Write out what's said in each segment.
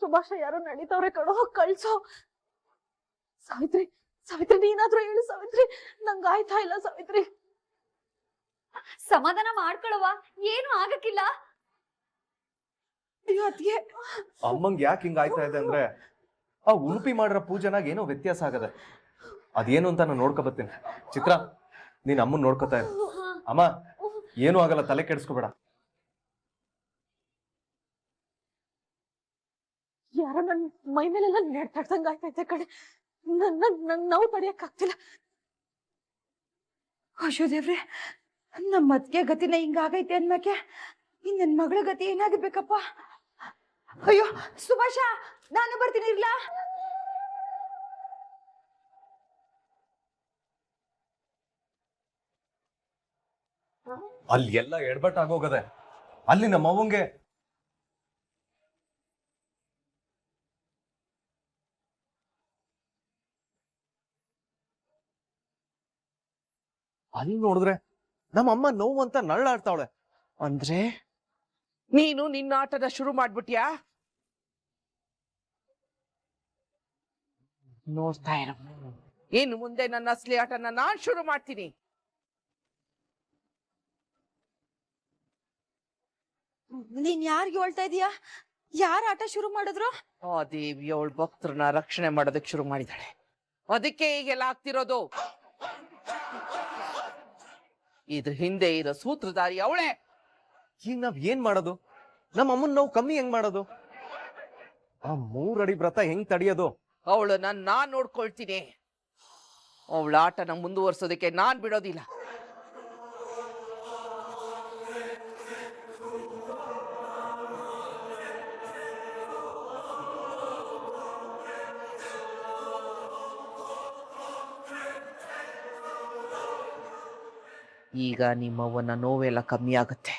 ಸುಭಾಷ ಯಾರೋ ನಡೀತವ್ರೆ ಕಣೋ, ಕಳ್ಸೋ. ಸಾವಿತ್ರಿ, ಸಾವಿತ್ರಿ ನೀನಾದ್ರೂ ಹೇಳು ಸಾವಿತ್ರಿ, ನಂಗೆ ಆಯ್ತಾ ಇಲ್ಲ ಸಾವಿತ್ರಿ. ಸಮಾಧಾನ ಮಾಡ್ಕೊಳವ, ಏನು ಆಗಕ್ಕಿಲ್ಲ. ಅದ್ಗೆ ಅಮ್ಮಂಗ್ ಯಾಕೆ ಹಿಂಗ ಆಯ್ತಾ ಇದೆ ಅಂದ್ರೆ ಆ ಉಡುಪಿ ಮಾಡಿರೋ ಪೂಜೆನಾಗ ಏನೋ ವ್ಯತ್ಯಾಸ ಆಗದೆ. ಅದೇನು ಅಂತ ನಾನು ನೋಡ್ಕೊ ಬರ್ತೀನಿ. ಚಿತ್ರ, ನೀನ್ ಅಮ್ಮನ್ ನೋಡ್ಕೊತಾ ಇರು. ಅಮ್ಮ, ಏನೂ ಆಗಲ್ಲ, ತಲೆ ಕೆಡಿಸ್ಕೋಬೇಡ. ಯಾರೋ ನನ್ ಮೈ ಮೇಲೆಲ್ಲ ನೆಡ್ತಾಡ್ದಂಗ ಆಯ್ತೈತೆ ಕಡೆ. ನಂಗ್ ನೋವು ತಡಿಯಕ್ ಆಗ್ತಿಲ್ಲ. ಅಶೋ ದೇವ್ರೆ, ನಮ್ಮ ಅತ್ತಿಗೆ ಗತಿನ ಹಿಂಗಾಗೈತೆ ಅನ್ಮಕ್ಕೆ ನನ್ ಮಗಳ ಗತಿ ಏನಾಗಿರ್ಬೇಕಪ್ಪ. ಅಯ್ಯೋ ಸುಭಾಷ, ನಾನು ಬರ್ತೀನಿ ಇರ್ಲಾ. ಅಲ್ಲಿ ಎಲ್ಲ ಎಡ್ಬಟ್ ಆಗೋಗದೆ. ಅಲ್ಲಿ ನಮ್ಮ ಅವ್ವಂಗೆ ಅಲ್ಲಿ ನೋಡಿದ್ರೆ ನಮ್ಮ ಅಮ್ಮ ನೋವು ಅಂತ ನಳ್ಳಾಡ್ತಾವಳೆ. ಅಂದ್ರೆ ನೀನು ನಿನ್ನ ಆಟನ ಶುರು ಮಾಡ್ಬಿಟ್ಯಾ? ನೋಡ್ತಾ ಇರು, ಇನ್ನು ಮುಂದೆ ನನ್ನ ಅಸಲಿ ಆಟನ ನಾನ್ ಶುರು ಮಾಡ್ತೀನಿ. ನೀನ್ ಯಾರಿಗೆ ಹೇಳ್ತಾ ಇದೀಯಾ? ಯಾರ ಆಟ ಶುರು ಮಾಡಿದ್ರು? ಆ ದೇವಿ ಅವಳ ಭಕ್ತರನ್ನ ರಕ್ಷಣೆ ಮಾಡೋದಕ್ಕೆ ಶುರು ಮಾಡಿದಾಳೆ. ಅದಕ್ಕೆ ಈಗೆಲ್ಲ ಆಗ್ತಿರೋದು. ಇದ್ರ ಹಿಂದೆ ಇರೋ ಸೂತ್ರಧಾರಿ ಅವಳೇ. ಈಗ ನಾವ್ ಏನ್ ಮಾಡೋದು? ನಮ್ಮ ಅಮ್ಮನ್ ನೋವು ಕಮ್ಮಿ ಹೆಂಗ್ ಮಾಡೋದು? ಆ 3 ಅಡಿ ವ್ರತ ಹೆಂಗ್ ತಡಿಯೋದು? ಅವಳನ್ನ ನಾನ್ ನೋಡ್ಕೊಳ್ತೀನಿ. ಅವಳ ಆಟನ ಮುಂದುವರ್ಸೋದಕ್ಕೆ ನಾನ್ ಬಿಡೋದಿಲ್ಲ. ಈಗ ನಿಮ್ಮವ್ವನ ನೋವೆಲ್ಲ ಕಮ್ಮಿ ಆಗುತ್ತೆ.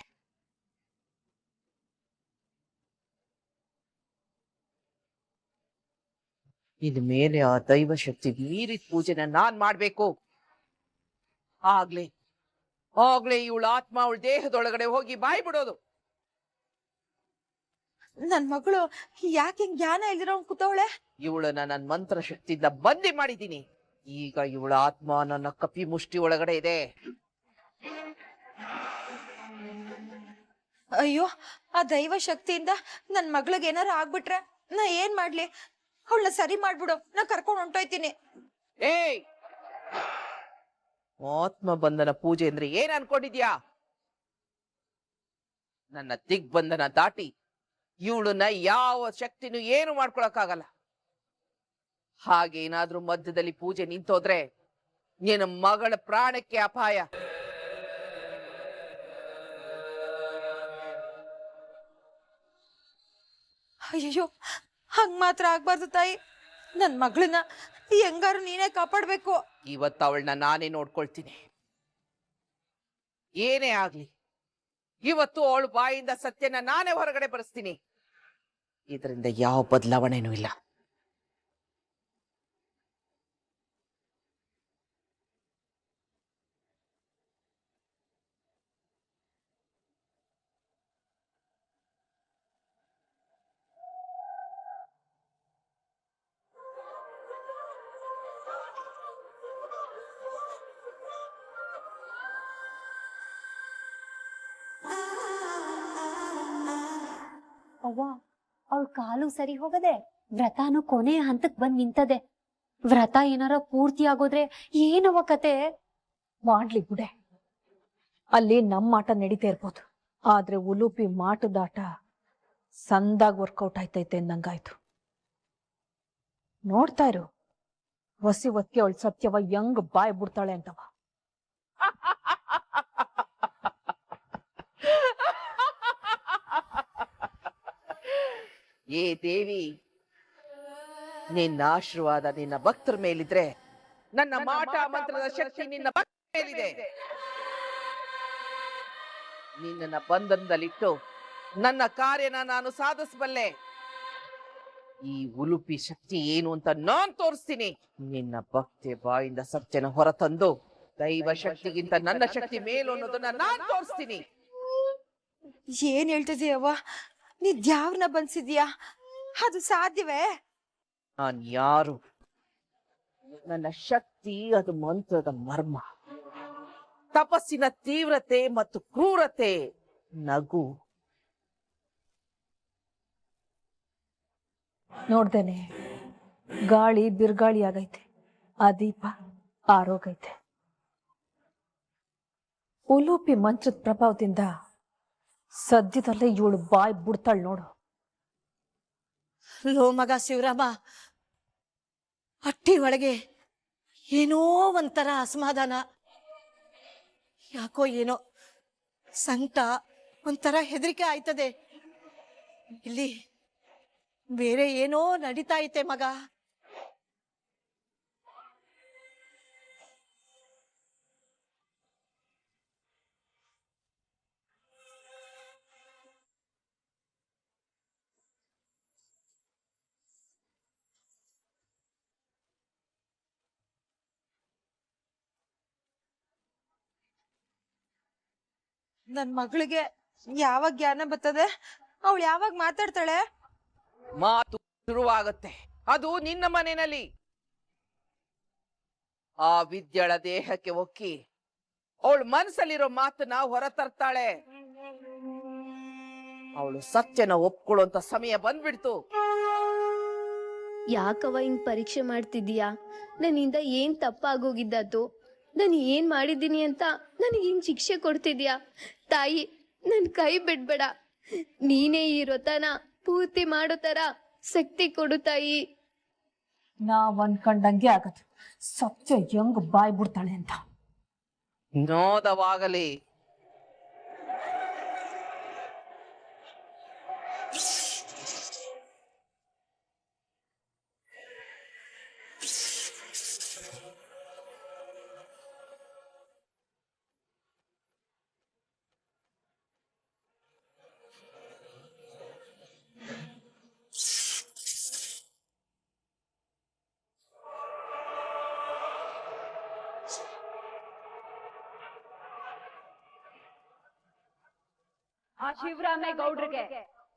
ಇನ್ ಮೇಲೆ ಆ ದೈವ ಶಕ್ತಿ ಮೀರಿದ ಪೂಜೆನ ನಾನ್ ಮಾಡ್ಬೇಕು. ಆಗ್ಲೇ ಇವಳ ಆತ್ಮ ಅವಳ ದೇಹದೊಳಗಡೆ ಹೋಗಿ ಬಾಯಿ ಬಿಡೋದು. ನನ್ ಮಗಳು ಯಾಕೆ ಜ್ಞಾನ ಇಲ್ದಿರೋ ಕೂತವಳೆ? ಇವಳನ್ನ ನನ್ ಮಂತ್ರ ಶಕ್ತಿಯಿಂದ ಬಂದಿ ಮಾಡಿದ್ದೀನಿ. ಈಗ ಇವಳ ಆತ್ಮ ನನ್ನ ಕಪಿ ಮುಷ್ಟಿ ಒಳಗಡೆ ಇದೆ. ಅಯ್ಯೋ, ಆ ದೈವ ಶಕ್ತಿಯಿಂದ ನನ್ ಮಗಳಿಗೆ ಏನಾರ ಆಗ್ಬಿಟ್ರೆ ನಾ ಏನ್ ಮಾಡ್ಲಿ? ಅವಳನ್ನ ಸರಿ ಮಾಡ್ಬಿಡು, ನಾ ಕರ್ಕೊಂಡು ಹೊಂಟೋಯ್ತೀನಿ. ಏಯ್, ಆತ್ಮ ಬಂಧನ ಪೂಜೆ ಅಂದ್ರೆ ಏನ್ ಅನ್ಕೊಂಡಿದ್ಯಾ? ನನ್ನ ದಿಗ್ಬಂಧನ ದಾಟಿ ಇವಳನ್ನ ಯಾವ ಶಕ್ತಿನೂ ಏನು ಮಾಡ್ಕೊಳಕ್ಕಾಗಲ್ಲ. ಹಾಗೇನಾದ್ರೂ ಮಧ್ಯದಲ್ಲಿ ಪೂಜೆ ನಿಂತೋದ್ರೆ ನಿನ್ನ ಮಗಳ ಪ್ರಾಣಕ್ಕೆ ಅಪಾಯ. ಅಯ್ಯೋ, ಹಂಗ್ ಮಾತ್ರ ಆಗ್ಬಾರ್ದು ತಾಯಿ. ನನ್ ಮಗಳನ್ನ ಹೆಂಗಾರು ನೀನೇ ಕಾಪಾಡ್ಬೇಕು. ಇವತ್ತು ಅವಳನ್ನ ನಾನೇ ನೋಡ್ಕೊಳ್ತೀನಿ. ಏನೇ ಆಗ್ಲಿ, ಇವತ್ತು ಅವಳು ಬಾಯಿಂದ ಸತ್ಯನ ನಾನೇ ಹೊರಗಡೆ ಬರೆಸ್ತೀನಿ. ಇದರಿಂದ ಯಾವ ಬದಲಾವಣೆನೂ ಇಲ್ಲ. ಅವ್ವ, ಅವಳ ಕಾಲು ಸರಿ ಹೋಗದೆ ವ್ರತಾನು ಕೊನೆಯ ಹಂತಕ್ ಬಂದ್ ನಿಂತದೆ. ವ್ರತ ಏನಾರ ಪೂರ್ತಿ ಆಗೋದ್ರೆ ಏನವ ಕತೆ? ಮಾಡ್ಲಿ ಬಿಡೆ, ಅಲ್ಲಿ ನಮ್ಮ ಆಟ ನಡೀತಾ ಇರ್ಬೋದು. ಆದ್ರೆ ಉಲುಪಿ ಮಾಟದಾಟ ಸಂದಾಗ್ ವರ್ಕೌಟ್ ಆಯ್ತೈತೆ ಅಂದಂಗಾಯ್ತು. ನೋಡ್ತಾ ಇರು, ಹೊಸಿ ಹೊತ್ತಿಗೆ ಅವಳು ಸತ್ಯವ ಹೆಂಗ್ ಬಾಯ್ ಬಿಡ್ತಾಳೆ ಅಂತವ. ಏ ದೇವಿ, ನಿನ್ನ ಆಶೀರ್ವಾದ ನಿನ್ನ ಭಕ್ತರ ಮೇಲಿದ್ರೆ ನನ್ನ ಮಾಟ ಮಂತ್ರದ ಶಕ್ತಿ ನಿನ್ನ ಭಕ್ತರ ಮೇಲಿದೆ. ನಿನ್ನ ಬಂಧನದಲ್ಲಿಟ್ಟು ನನ್ನ ಕಾರ್ಯನ ನಾನು ಸಾಧಿಸಬಲ್ಲೆ. ಈ ಉಲುಪಿ ಶಕ್ತಿ ಏನು ಅಂತ ನಾನ್ ತೋರಿಸ್ತೀನಿ. ನಿನ್ನ ಭಕ್ತಿ ಬಾಯಿಂದ ಸತ್ಯನ ಹೊರತಂದು ದೈವ ಶಕ್ತಿಗಿಂತ ನನ್ನ ಶಕ್ತಿ ಮೇಲು ಅನ್ನೋದನ್ನ ನಾನ್ ತೋರಿಸ್ತೀನಿ. ಏನ್ ಹೇಳ್ತಿದೀಯವ್ವ? ನೀ ದ್ಯಾವ್ರನ್ನ ಬಂದ್ಸಿದ್ಯಾ? ಅದು ಸಾಧ್ಯವೇ? ನಾನ್ ಯಾರು? ನನ್ನ ಶಕ್ತಿ ಅದು ಮಂತ್ರದ ಮರ್ಮ. ತಪಸ್ಸಿನ ತೀವ್ರತೆ ಮತ್ತು ಕ್ರೂರತೆ ನಗು. ನೋಡ್ದೇನೆ ಗಾಳಿ ಬಿರ್ಗಾಳಿ ಆಗೈತೆ, ಆ ದೀಪ ಆರೋಗೈತೆ. ಉಲೂಪಿ ಮಂತ್ರದ ಪ್ರಭಾವದಿಂದ ಸದ್ಯದಲ್ಲೇ ಇವಳು ಬಾಯ್ ಬಿಡ್ತಾಳೆ ನೋಡು. ಲೋ ಮಗ ಶಿವರಾಮ, ಅಟ್ಟಿ ಒಳಗೆ ಏನೋ ಒಂಥರ ಅಸಮಾಧಾನ, ಯಾಕೋ ಏನೋ ಸಂಕಟ, ಒಂಥರ ಹೆದರಿಕೆ ಆಯ್ತದೆ. ಇಲ್ಲಿ ಬೇರೆ ಏನೋ ನಡೀತಾ ಐತೆ ಮಗ. ನನ್ ಮಗಳಿಗೆ ಯಾವಾಗ ಜ್ಞಾನ ಬರ್ತದೆ? ಅವಳು ಯಾವಾಗ ಮಾತಾಡ್ತಾಳೆ? ಮಾತು ಶುರುವಾಗುತ್ತೆ, ಅದು ನಿನ್ನ ಮನೆಯಲ್ಲಿ. ಆ ವಿದ್ಯಳ ದೇಹಕ್ಕೆ ಒಕ್ಕಿ ಅವಳು ಮನಸ್ಸಲ್ಲಿರೋ ಮಾತನ್ನ ಹೊರತರ್ತಾಳೆ. ಅವಳು ಸತ್ಯನ ಒಪ್ಕೊಳ್ಳುವಂತ ಸಮಯ ಬಂದ್ಬಿಡ್ತು. ಯಾಕವ ಹಿಂಗ್ ಪರೀಕ್ಷೆ ಮಾಡ್ತಿದ್ದೀಯಾ? ನನ್ನಿಂದ ಏನ್ ತಪ್ಪಾಗೋಗಿದ್ದಾತು? ನಾನು ಏನ್ ಮಾಡಿದ್ದೀನಿ ಅಂತ ನನಗೆ ಹಿಂಗ್ ಶಿಕ್ಷೆ ಕೊಡ್ತಿದ್ಯಾ? ತಾಯಿ, ನನ್ ಕೈ ಬಿಡ್ಬೇಡ. ನೀನೇ ಈ ವ್ರತನ ಪೂರ್ತಿ ಮಾಡೋ ತರ ಶಕ್ತಿ ಕೊಡು ತಾಯಿ. ನಾವ್ ಅನ್ಕೊಂಡಂಗೆ ಆಗದು, ಸತ್ಯ ಹೆಂಗ್ ಬಾಯ್ ಬಿಡ್ತಾಳೆ ಅಂತ. ವಿನೋದವಾಗಲಿ. ಆ ಶಿವರಾಮೇಗೌಡ್ರಿಗೆ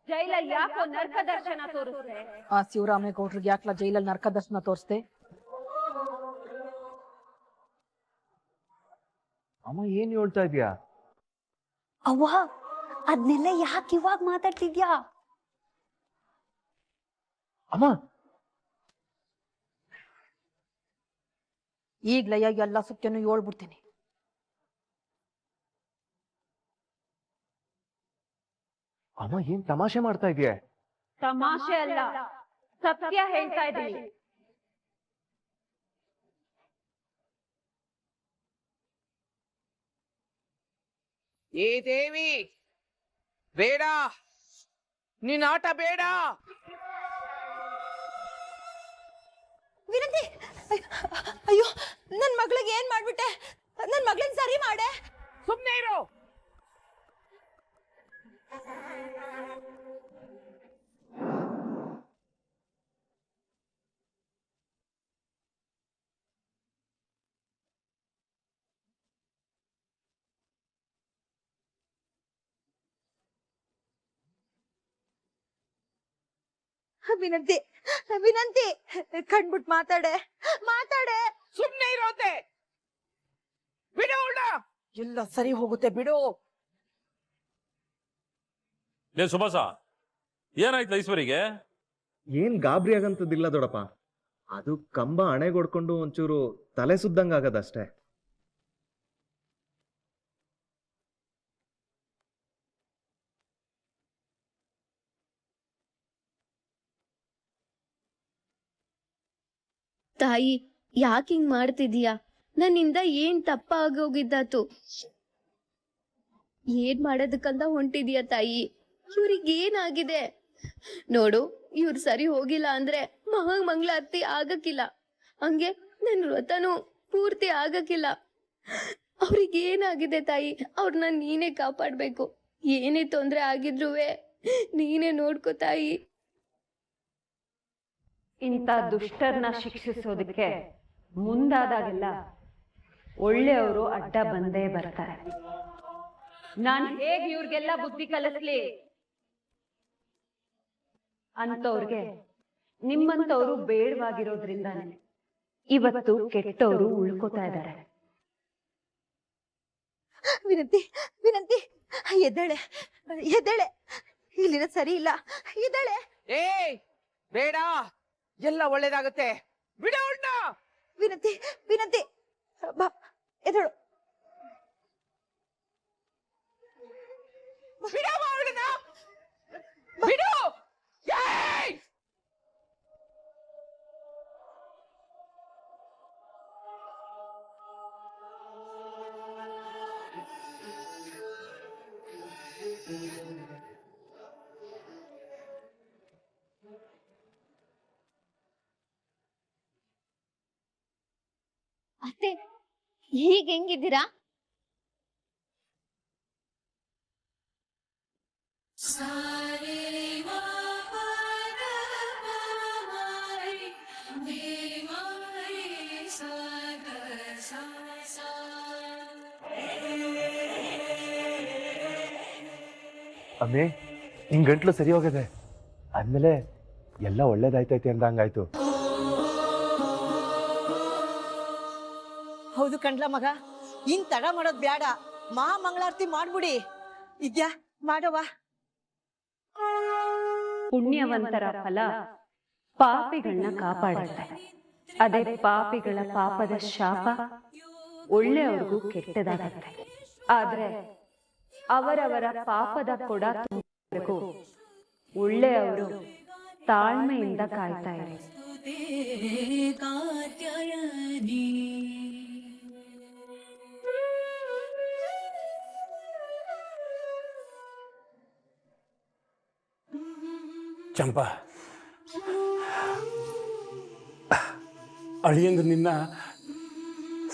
ಜೈಲಲ್ಲಿ ಯಾಕೋ ನರಕ ದರ್ಶನ ತೋರಿಸ್ದೆ? ಆ ಶಿವರಾಮೇಗೌಡ್ರಿಗೆ ಯಾಕ್ಲ ಜೈಲಲ್ಲಿ ನರಕ ದರ್ಶನ ತೋರಿಸ್ದೆ? ಅಮ್ಮ ಏನ್ ಹೇಳ್ತಾ ಇದೀಯಾ? ಅವ್ವ, ಅದ್ನೆಲ್ಲ ಯಾಕೆ ಇವಾಗ ಮಾತಾಡ್ತಿದ್ಯಾ? ಅಮ್ಮ ಈಗ್ಲಯ್ಯ ಎಲ್ಲ ಸತ್ಯನು ಹೇಳ್ಬಿಡ್ತೀನಿ. ಅಮ್ಮ ಏನ್ ತಮಾಷೆ ಮಾಡ್ತಾ ಇದೀಯ? ತಮಾಷೆ ಅಲ್ಲ, ಸತ್ಯ ಹೇಳ್ತಾ ಇದ್ದೀನಿ. ಏ ದೇವಿ, ಬೇಡ, ನಿನ್ನ ಆಟ ಬೇಡ. ವಿನಂತಿ, ಅಯ್ಯೋ ನನ್ ಮಗಳಿಗೆ ಏನ್ ಮಾಡ್ಬಿಟ್ಟೆ? ನನ್ ಮಗಳನ್ನ ಸರಿ ಮಾಡೆ. ಸುಮ್ನೆ ಇರು. ವಿನಂತಿ, ವಿನಂತಿ, ಕಣ್ಬಿಟ್ ಮಾತಾಡೆ, ಮಾತಾಡೆ. ಸುಮ್ನೆ ಇರೋದೆ. ಬಿಡು ಅವಳ. ಎಲ್ಲ ಸರಿ ಹೋಗುತ್ತೆ, ಬಿಡು. ಲೇ ಸುಭಾಸ, ಏನಾಯ್ತು ಐಶ್ವರಿಗೆ? ಏನ್ ಗಾಬರಿ ಆಗಂತದಿಲ್ಲ ದೊಡಪ್ಪ, ಅದು ಕಂಬ ಹಣೆಗೊಡ್ಕೊಂಡು ಒಂಚೂರು ತಲೆ ಸುದ್ದಂಗ ಆಗದಷ್ಟೇ. ತಾಯಿ, ಯಾಕೆ ಹಿಂಗ್ ಮಾಡ್ತಿದೀಯಾ? ನನ್ನಿಂದ ಏನ್ ತಪ್ಪ ಆಗೋಗಿದ್ದಾತು? ಏನ್ ಮಾಡೋದಕ್ಕಂತ ಹೊಂಟಿದೀಯ ತಾಯಿ? ಇವ್ರಿಗೇನಾಗಿದೆ ನೋಡು. ಇವ್ರು ಸರಿ ಹೋಗಿಲ್ಲ ಅಂದ್ರೆ ಮಂಗಳಾರತಿ ಆಗಕ್ಕಿಲ್ಲ, ಹಂಗೆ ನನ್ ವ್ರತನೂ ಪೂರ್ತಿ ಆಗಕ್ಕಿಲ್ಲ. ಅವ್ರಿಗೇನಾಗಿದೆ ತಾಯಿ? ಅವ್ರನ್ನ ನೀನೇ ಕಾಪಾಡ್ಬೇಕು. ಏನೇ ತೊಂದ್ರೆ ಆಗಿದ್ರುವೆ ನೀನೇ ನೋಡ್ಕೋ ತಾಯಿ. ಇಂಥ ದುಷ್ಟರನ್ನ ಶಿಕ್ಷಿಸೋದಕ್ಕೆ ಮುಂದಾದಾಗೆಲ್ಲ ಒಳ್ಳೆಯವರು ಅಡ್ಡ ಬಂದೇ ಬರ್ತಾರೆ. ನಾನ್ ಹೇಗೆ ಇವ್ರಿಗೆಲ್ಲ ಬುದ್ಧಿ ಕಲಿಸ್ಲಿ? ಅಂತವ್ರಿಗೆ ನಿಮ್ಮಂತವ್ರು ಬೇಡವಾಗಿರೋದ್ರಿಂದಾನೆ ಇವತ್ತು ಕೆಟ್ಟವರು ಉಳ್ಕೋತಾ ಇದ್ದಾರೆ. ವಿನಂತಿ ವಿನಂತಿ, ಎದ್ದೇಳೆ ಎದ್ದೇಳೆ, ಇಲ್ಲಿನ ಸರಿ ಇಲ್ಲ, ಎದ್ದೇಳೆ. ಏಯ್ ಬೇಡ, ಎಲ್ಲ ಒಳ್ಳೇದಾಗತ್ತೆ, ಬಿಡ ಅವಳನ್ನ. ವಿನಂತಿ ವಿನಂತಿ, ಬಾ ಎದ್ದೇಳು. ಬಿಡವ ಅವಳನ್ನ, ಬಿಡು. ಏಯ್ ಅತ್ತೆ, ಹೀಗೆ ಹೆಂಗಿದ್ದೀರಾ? ಅಮ್ಮೆ, ನಿನ್ ಗಂಟ್ಲು ಸರಿ ಹೋಗಿದೆ ಆದ್ಮೇಲೆ ಎಲ್ಲ ಒಳ್ಳೇದಾಯ್ತೈತೆ ಅಂದಂಗಾಯ್ತು. ಹೌದು ಕಣ್ಲ ಮಗ, ಇನ್ ತಡ ಮಾಡೋದ್ ಬ್ಯಾಡ, ಮಹಾಮಂಗಳಾರತಿ ಮಾಡ್ಬಿಡಿ. ಇದ್ಯಾ ಮಾಡವ. ಪುಣ್ಯವಂತರ ಫಲ ಪಾಪಿಗಳನ್ನ ಕಾಪಾಡುತ್ತೆ. ಅದೇ ಪಾಪಿಗಳ ಪಾಪದ ಶಾಪ ಒಳ್ಳೆಯವ್ರಿಗೂ ಕೆಟ್ಟದಾಗತ್ತೆ. ಆದ್ರೆ ಅವರವರ ಪಾಪದ ಕೊಡ ತುಂಬಬೇಕು. ಒಳ್ಳೆಯವರು ತಾಳ್ಮೆಯಿಂದ ಕಾಯ್ತಾ ಇರಿ. ಚಂಪಾ, ಅಳಿಯಂದು ನಿನ್ನ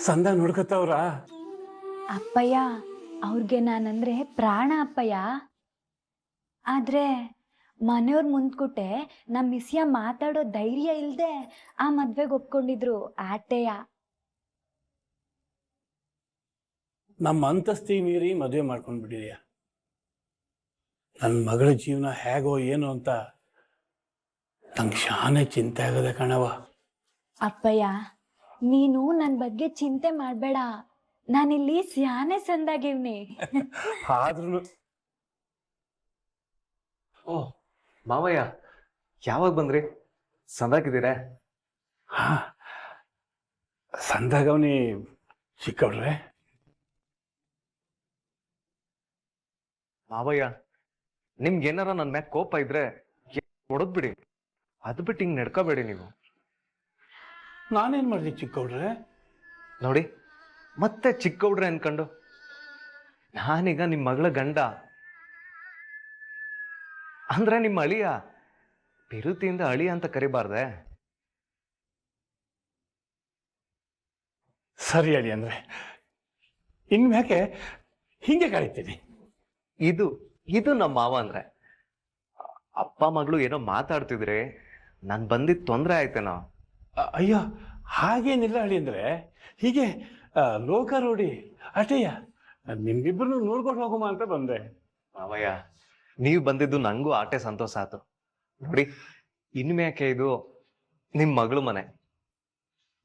ಸಂದ ನೋಡ್ಕತ್ತವ್ರ? ಅಪ್ಪಯ್ಯ, ಅವ್ರಿಗೆ ನಾನಂದ್ರೆ ಪ್ರಾಣ ಅಪ್ಪಯ್ಯ. ಆದ್ರೆ ಮನೆಯವ್ರ ಮುಂದ್ಕುಟೆ ನಮ್ಮ ಮಿಸ್ಯ ಮಾತಾಡೋ ಧೈರ್ಯ ಇಲ್ದೆ ಆ ಮದ್ವೆಗೆ ಒಪ್ಕೊಂಡಿದ್ರು ಆಟೆಯ. ನಮ್ಮ ಅಂತಸ್ತಿ ಮೀರಿ ಮದುವೆ ಮಾಡ್ಕೊಂಡ್ಬಿಟ್ಟಿದ್ಯಾ. ನನ್ನ ಮಗಳ ಜೀವನ ಹೇಗೋ ಏನೋ ಅಂತ ನಂಗೆ ಶಾನೆ ಚಿಂತೆ ಆಗದೆ ಕಣವ. ಅಪ್ಪಯ್ಯ, ನೀನು ನನ್ನ ಬಗ್ಗೆ ಚಿಂತೆ ಮಾಡ್ಬೇಡ, ನಾನಿಲ್ಲಿ ಸ್ಯಾನೆ ಸಂದಾಗಿವ್ನಿ. ಆದ್ರೂ ಓ ಮಾವಯ್ಯ, ಯಾವಾಗ ಬಂದ್ರಿ? ಸಂದಾಕಿದ್ದೀರಾ? ಹಾ, ಸಂದಾಗವನಿ ಸಿಕ್ಕವ್ರೆ. ಮಾವಯ್ಯ, ನಿಮ್ಗೇನಾರ ನನ್ನ ಮ್ಯಾಗ ಕೋಪ ಇದ್ರೆ ಹೊಡೆದ್ಬಿಡಿ, ಅದು ಬಿಟ್ಟು ಹಿಂಗ್ ನಡ್ಕೋಬೇಡಿ ನೀವು. ನಾನೇನ್ ಮಾಡಿದೆ ಚಿಕ್ಕವ್ರೆ? ನೋಡಿ, ಮತ್ತೆ ಚಿಕ್ಕವ್ರೆ ಅನ್ಕೊಂಡು. ನಾನೀಗ ನಿಮ್ಮ ಮಗಳ ಗಂಡ ಅಂದ್ರೆ ನಿಮ್ಮ ಅಳಿಯ. ಬಿರುತಿಯಿಂದ ಅಳಿಯ ಅಂತ ಕರಿಬಾರ್ದೆ? ಸರಿ ಅಳಿ ಅಂದ್ರೆ ಇನ್ಮ್ಯಾಕೆ ಹಿಂಗೆ ಕರಿತೀನಿ. ಇದು ಇದು ನಮ್ಮ ಮಾವ ಅಂದ್ರೆ. ಅಪ್ಪ ಮಗಳು ಏನೋ ಮಾತಾಡ್ತಿದ್ರೆ ನಾನು ಬಂದಿದ್ ತೊಂದ್ರೆ ಆಯ್ತೇನೋ? ಅಯ್ಯೋ, ಹಾಗೇನಿಲ್ಲ ಅಳಿ ಅಂದ್ರೆ, ಹೀಗೆ ಲೋಕ ರೋಡಿ ಅಟೆಯ ನಿಮ್ಗಿಬ್ರು ನೋಡ್ಕೊಂಡು ಹೋಗುಮ ಅಂತ ಬಂದೆ. ಮಾವಯ್ಯ, ನೀವು ಬಂದಿದ್ದು ನಂಗೂ ಆಟೆ ಸಂತೋಷ ಆಯ್ತು. ನೋಡಿ, ಇನ್ಮ್ಯಾಕೆ ಇದು ನಿಮ್ ಮಗಳು ಮನೆ.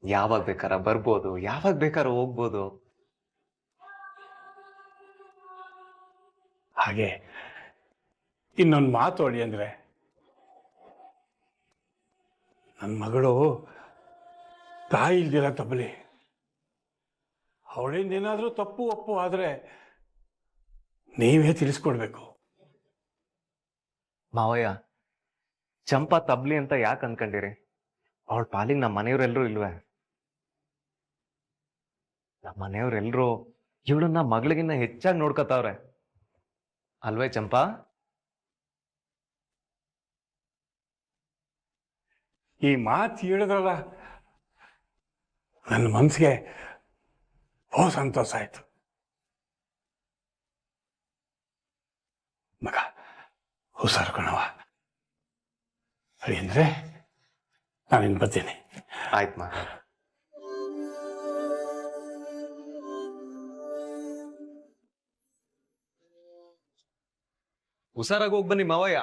ಯಾವಾಗ ಬೇಕಾರ ಬರ್ಬೋದು, ಯಾವಾಗ ಬೇಕಾರ ಹೋಗ್ಬೋದು. ಹಾಗೆ ಇನ್ನೊಂದು ಮಾತು ಅಳಿ ಅಂದ್ರೆ, ನನ್ನ ಮಗಳು ತಾಯಿ ಇಲ್ದಿರ ತಬ್ಬಲಿ. ಅವಳಿಂದ ಏನಾದ್ರೂ ತಪ್ಪು ಒಪ್ಪು ಆದ್ರೆ ನೀವೇ ತಿಳಿಸ್ಕೊಡ್ಬೇಕು. ಮಾವಯ್ಯ, ಚಂಪಾ ತಬ್ಲಿ ಅಂತ ಯಾಕೆ ಅನ್ಕೊಂಡಿರಿ? ಅವಳ ಪಾಲಿಗೆ ನಮ್ಮ ಮನೆಯವರೆಲ್ಲರೂ ಇಲ್ವೇ? ನಮ್ಮ ಮನೆಯವರೆಲ್ಲರೂ ಇವಳನ್ನ ಮಗಳಿಗಿನ್ನ ಹೆಚ್ಚಾಗಿ ನೋಡ್ಕೊತಾವ್ರೆ ಅಲ್ವೇ ಚಂಪಾ? ಈ ಮಾತು ಹೇಳಿದ್ರಲ್ಲ, ನನ್ನ ಮನಸ್ಸಿಗೆ ಬಹು ಸಂತೋಷ ಆಯ್ತು. ಮಗ ಹುಷಾರ್ಕೊಣವ. ಸರಿ ಅಂದ್ರೆ ನಾನಿನ್ ಬರ್ತೀನಿ. ಆಯ್ತು ಮಗ. ಹುಷಾರಾಗಿ ಹೋಗಿ ಬನ್ನಿ ಮಾವಯ್ಯ.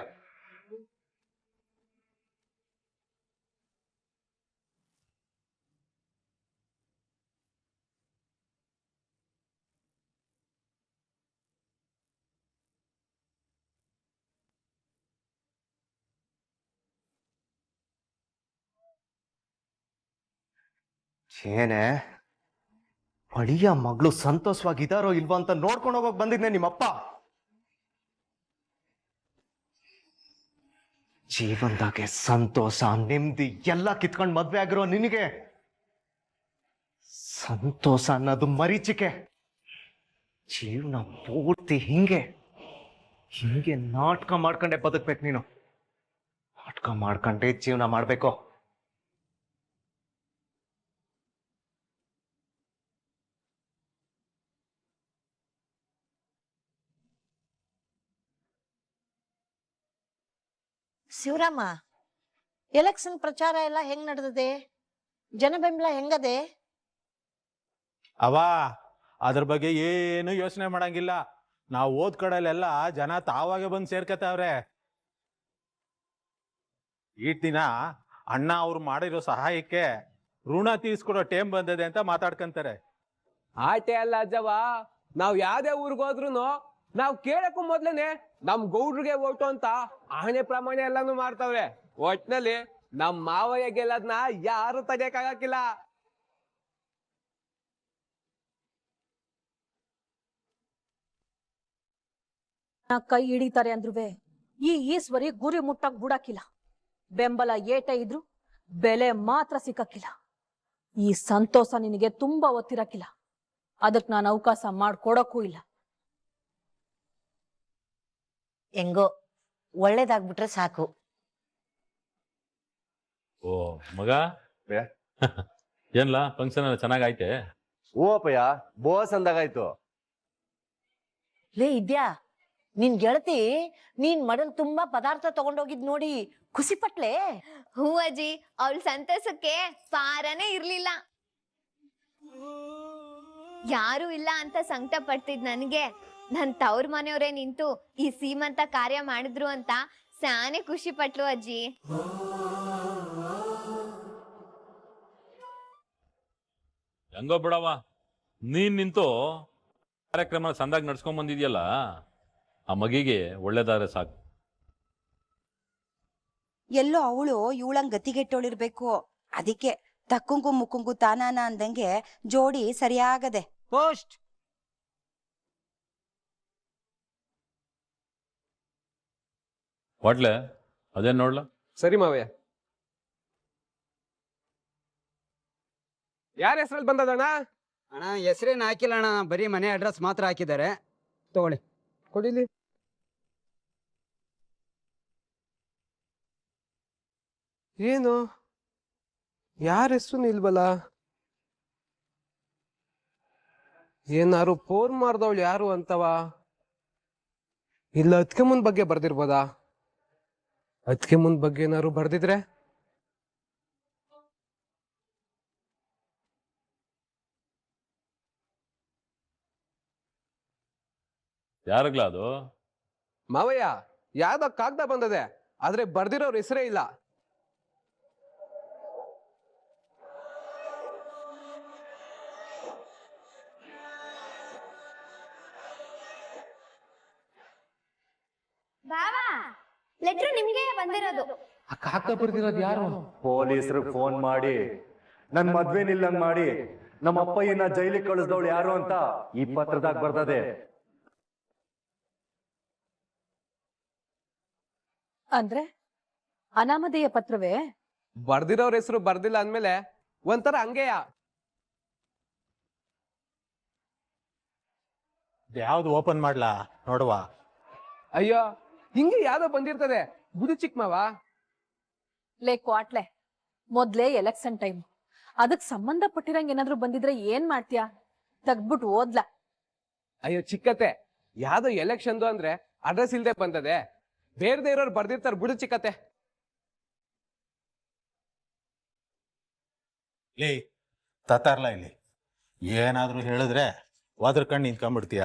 ಏನೇ ಅಳಿಯ ಮಗಳು ಸಂತೋಷವಾಗಿದಾರೋ ಇಲ್ವಾ ಅಂತ ನೋಡ್ಕೊಂಡು ಹೋಗೋಕ್ ಬಂದಿದ್ನೆ ನಿಮ್ಮಪ್ಪ. ಜೀವನದಾಗೆ ಸಂತೋಷ ನೆಮ್ಮದಿ ಎಲ್ಲ ಕಿತ್ಕೊಂಡು ಮದ್ವೆ ಆಗಿರೋ ನಿನಗೆ ಸಂತೋಷ ಅನ್ನೋದು ಮರೀಚಿಕೆ. ಜೀವನ ಪೂರ್ತಿ ಹಿಂಗೆ ನಾಟಕ ಮಾಡ್ಕೊಂಡೆ ಬದುಕ್ಬೇಕು. ನೀನು ನಾಟಕ ಮಾಡ್ಕೊಂಡೆ ಜೀವನ ಮಾಡ್ಬೇಕು. ಶಿವರಾಮ, ಎಲೆಕ್ಷನ್ ಪ್ರಚಾರ ಎಲ್ಲ ಹೆಂಗ್ ನಡೆದಿದೆ? ಜನ ಬೆಂಬಲ ಹೆಂಗದೆ? ಅದ್ರ ಬಗ್ಗೆ ಏನು ಯೋಚನೆ ಮಾಡಂಗಿಲ್ಲ. ನಾವು ಓದ್ ಕಡೆಲೆಲ್ಲ ಜನ ತಾವಾಗೆ ಬಂದು ಸೇರ್ಕತಾವ್ರೆ. ಈಟ್ ದಿನ ಅಣ್ಣ ಅವ್ರು ಮಾಡಿರೋ ಸಹಾಯಕ್ಕೆ ಋಣ ತೀರ್ಸ್ಕೊಡೋ ಟೈಮ್ ಬಂದಿದೆ ಅಂತ ಮಾತಾಡ್ಕಂತಾರೆ. ಆಟೆ ಅಲ್ಲ ಅಜ್ಜವ, ನಾವ್ ಯಾವ್ದೇ ಊರ್ಗ್ ಹೋದ್ರು ನಾವ್ ಕೇಳಕ್ಕೂ ಮೊದ್ಲೇನೆ ನಮ್ ಗೌಡ್ರಿಗೆ ಓಟು ಅಂತ ಆಣೆ ಪ್ರಮಾಣ ಎಲ್ಲಾನು ಮಾಡ್ತಾವ್ರೆ. ಒಟ್ನಲ್ಲಿ ನಮ್ ಮಾವಯ್ಯ ಗೆಲ್ಲದ್ನ ಯಾರು ತೆಗಿಯಕ್ಕಾಗಕ್ಕಿಲ್ಲ. ಕೈ ಹಿಡಿತಾರೆ ಅಂದ್ರುವೆ ಈ ಈಶ್ವರಿ ಗುರಿ ಮುಟ್ಟಕ್ ಬಿಡಕ್ಕಿಲ್ಲ. ಬೆಂಬಲ ಏಟೇ ಇದ್ರು ಬೆಲೆ ಮಾತ್ರ ಸಿಕ್ಕಕ್ಕಿಲ್ಲ. ಈ ಸಂತೋಷ ನಿನಗೆ ತುಂಬಾ ಒತ್ತಿರಕ್ಕಿಲ್ಲ. ಅದಕ್ ನಾನು ಅವಕಾಶ ಮಾಡ್ಕೊಡಕ್ಕೂ ಇಲ್ಲ. ಹೆಂಗೋ ಒಳ್ಳೇದಾಗ್ಬಿಟ್ರೆ ಸಾಕು. ಓ ಮಗ ಏನ್ಲ ಫಂಕ್ಷನ್ ಎಲ್ಲ ಚೆನ್ನಾಗೈತೆ? ಓ ಅಪ್ಪಯ್ಯ, ಬೋಸ್ ಅಂದಾಗಾಯ್ತು. ಲೇ ಇದ್ಯಾ, ನಿನ್ ಗೆಳತಿ ನೀನ್ ಮಡಲ್ ತುಂಬಾ ಪದಾರ್ಥ ತಗೊಂಡೋಗಿದ್ ನೋಡಿ ಖುಷಿ ಪಟ್ಲೆ? ಹೂ ಅಜ್ಜಿ, ಅವಳ ಸಂತೋಷಕ್ಕೆ ಪಾರನೇ ಇರ್ಲಿಲ್ಲ. ಯಾರು ಇಲ್ಲ ಅಂತ ಸಂಕಟ ಪಡ್ತಿದ್ ನನ್ಗೆ ನನ್ ತವ್ರ ಮನೆಯವರೇ ನಿಂತು ಈ ಸೀಮಂತ ಕಾರ್ಯ ಮಾಡಿದ್ರು ಅಂತ ಸಾನೆ ಖುಷಿ ಪಟ್ಲು ಅಜ್ಜಿ. ಹೆಂಗೋ ಬಿಡವ, ನೀನ್ ನಿಂತು ಕಾರ್ಯಕ್ರಮ ಸಂದಾಗಿ ನಡ್ಸ್ಕೊಂಡ್ ಬಂದಿದ್ಯಲ್ಲ, ಆ ಮಗಿಗೆ ಒಳ್ಳೇದಾದ್ರೆ ಸಾಕು. ಎಲ್ಲೋ ಅವಳು ಇವಳಂಗ್ ಗತಿಗೆಟ್ಟೋಳಿರ್ಬೇಕು. ಅದಕ್ಕೆ ತಕ್ಕುಂಗು ಮುಕ್ಕುಂಗು ತಾನಾನ ಅಂದಂಗೆ ಜೋಡಿ ಸರಿಯಾಗದೆ. ಪೋಸ್ಟ್ ಹೊಡ್ಲೆ ಅದೇನ್ ನೋಡ್ಲ? ಸರಿ ಮಾವಯ್ಯ. ಯಾರ ಹೆಸರಲ್ಲಿ ಬಂದದಣ್ಣ? ಅಣ್ಣ ಹೆಸರೇನು ಹಾಕಿಲ್ಲ ಅಣ್ಣ, ಬರೀ ಮನೆ ಅಡ್ರೆಸ್ ಮಾತ್ರ ಹಾಕಿದ್ದಾರೆ. ತಗೊಳ್ಳಿ, ಕೊಡಿಲಿ. ಏನು ಯಾರ ಹೆಸರು ನಿಲ್ಬಲ್ಲ? ಏನಾರು ಫೋನ್ ಮಾಡ್ದವಳು ಯಾರು ಅಂತವ? ಇಲ್ಲ ಅದಕ್ಕೆ ಮುಂದ್ ಬಗ್ಗೆ ಬರ್ದಿರ್ಬೋದಾ? ಅದಕ್ಕೆ ಮುಂದ್ ಬಗ್ಗೆ ಏನಾರು ಬರ್ದಿದ್ರೆ ಯಾರಿಗ್ಲ ಅದು? ಮಾವಯ್ಯ, ಯಾವ್ದೋ ಕಾಗ್ದ ಬಂದದೆ, ಆದ್ರೆ ಬರ್ದಿರೋರ್ ಹೆಸರೇ ಇಲ್ಲ. ಬಾವಾ, ಲೆಟ್ರ್ ನಿಮ್ಗೆ ಬಂದಿರೋದು. ಆ ಕಾಗ್ದ ಬರ್ದಿರೋದು ಯಾರು? ಪೊಲೀಸರು ಫೋನ್ ಮಾಡಿ ನನ್ ಮದ್ವೆ ನಿಲ್ಲಂಗ್ ಮಾಡಿ ನಮ್ಮ ಅಪ್ಪಯ್ಯನ ಜೈಲಿಗೆ ಕಳಿಸ್ದವಳು ಯಾರು ಅಂತ ಈ ಪತ್ರದಾಗ ಬರ್ತದೆ. ಅಂದ್ರೆ ಅನಾಮಧೇಯ ಪತ್ರವೇ? ಬರ್ದಿರೋರ್ ಹೆಸರು ಬರ್ದಿಲ್ಲ ಅಂದ್ಮೇಲೆ ಒಂಥರ ಹಂಗೆಯ. ಯಾವ್ದು ಓಪನ್ ಮಾಡ್ಲಾ ನೋಡುವ? ಅಯ್ಯೋ, ಹಿಂಗೆ ಯಾವ್ದೋ ಬಂದಿರ್ತದೆ, ಬುದು ಚಿಕ್ಕ ಮಾವ. ಲೇ ಕ್ವಾಟ್ಲೆ, ಮೊದ್ಲೇ ಎಲೆಕ್ಷನ್ ಟೈಮ್, ಅದಕ್ ಸಂಬಂಧಪಟ್ಟಿರಂಗ್ ಏನಾದ್ರು ಬಂದಿದ್ರೆ ಏನ್ ಮಾಡ್ತೀಯಾ? ತೆಗ್ದ್ಬಿಟ್ಟು ಓದ್ಲಾ? ಅಯ್ಯೋ ಚಿಕ್ಕತೆ, ಯಾವ್ದೋ ಎಲೆಕ್ಷನ್ದು ಅಂದ್ರೆ ಅಡ್ರೆಸ್ ಇಲ್ದೆ ಬಂದದೆ. ಬೇರೆ ಇರೋರು ಬರ್ದಿರ್ತಾರೆ, ಬುಡು ಚಿಕ್ಕತೆ. ಲೇ ತತ್ತಾರ್ಲ, ಇಲ್ಲಿ ಏನಾದ್ರೂ ಹೇಳಿದ್ರೆ ವಾದ್ರ ಕಣ್ಣು ನಿಂತ್ಕೊಂಡ್ಬಿಡ್ತೀಯ.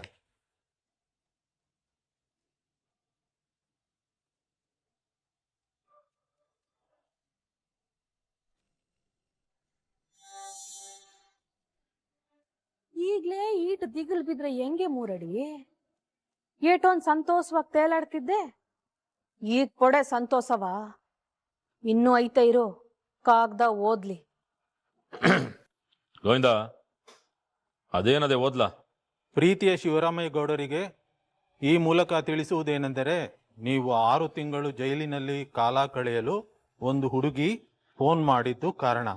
ಈಗ್ಲೇ ಈಟ್ ದಿಗಲ್ ಬಿದ್ರೆ ಹೆಂಗೆ ಮೂರಡಿ? ಏಟೊಂದ್ ಸಂತೋಷವಾಗಿ ತೇಲಾಡ್ತಿದ್ದೆ, ಈಗ ಕೊಡೆ ಸಂತೋಷವ? ಇನ್ನೂ ಐತೆ ಇರೋ ಕಾಗ್ದ ಓದ್ಲಿ. ಗೋವಿಂದ ಅದೇನದೆ ಓದ್ಲಾ? ಪ್ರೀತಿಯ ಶಿವರಾಮಯ್ಯ ಗೌಡರಿಗೆ ಈ ಮೂಲಕ ತಿಳಿಸುವುದೇನೆಂದರೆ, ನೀವು 6 ತಿಂಗಳು ಜೈಲಿನಲ್ಲಿ ಕಾಲ ಕಳೆಯಲು ಒಂದು ಹುಡುಗಿ ಫೋನ್ ಮಾಡಿದ್ದು ಕಾರಣ.